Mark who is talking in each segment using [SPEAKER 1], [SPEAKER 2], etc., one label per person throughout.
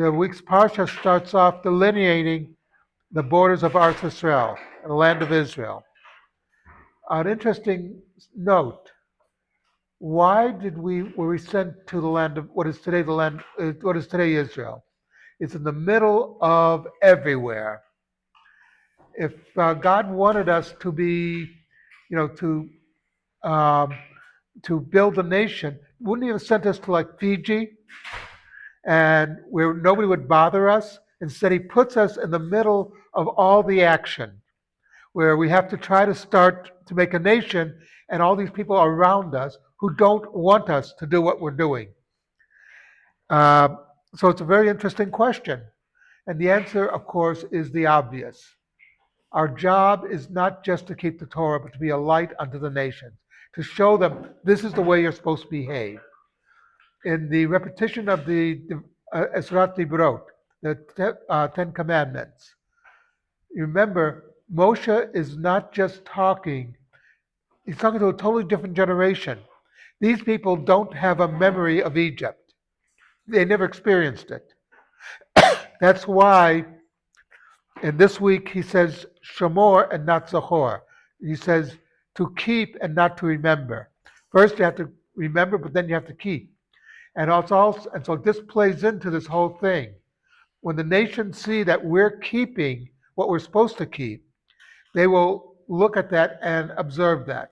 [SPEAKER 1] The week's parsha starts off delineating the borders of Eretz Israel, the land of Israel. An interesting note: why were we sent to the land of what is today the land? What is today Israel? It's in the middle of everywhere. If God wanted us to be, you know, um, to build a nation, wouldn't He have sent us to like Fiji, and where nobody would bother us? Instead, He puts us in the middle of all the action, where we have to try to start to make a nation, and all these people around us who don't want us to do what we're doing. Uh, so it's a very interesting question. And the answer, of course, is the obvious. Our job is not just to keep the Torah, but to be a light unto the nations, to show them this is the way you're supposed to behave. In the repetition of the Esrat Dibrot, the Ten Commandments, remember, Moshe is not just talking, he's talking to a totally different generation. These people don't have a memory of Egypt. They never experienced it. That's why in this week he says Shamor and not Zachor. He says to keep and not to remember. First you have to remember, but then you have to keep. And so this plays into this whole thing. When the nations see that we're keeping what we're supposed to keep, they will look at that and observe that.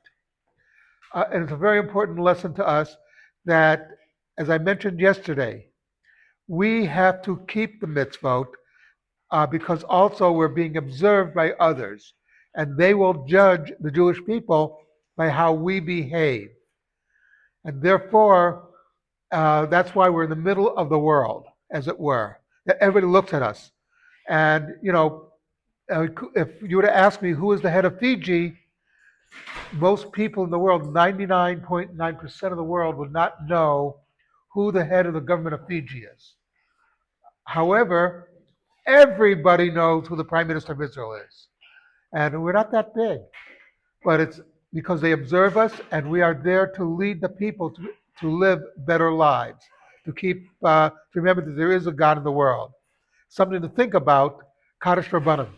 [SPEAKER 1] And it's a very important lesson to us that, as I mentioned yesterday, we have to keep the mitzvot because also we're being observed by others, and they will judge the Jewish people by how we behave. And therefore, that's why we're in the middle of the world, as it were. That everybody looks at us. And, if you were to ask me who is the head of Fiji, most people in the world, 99.9% of the world, would not know who the head of the government of Fiji is. However, everybody knows who the Prime Minister of Israel is. And we're not that big. But it's because they observe us, and we are there to lead the people to live better lives, to remember that there is a God in the world. Something to think about, Kaddish Rabbanim.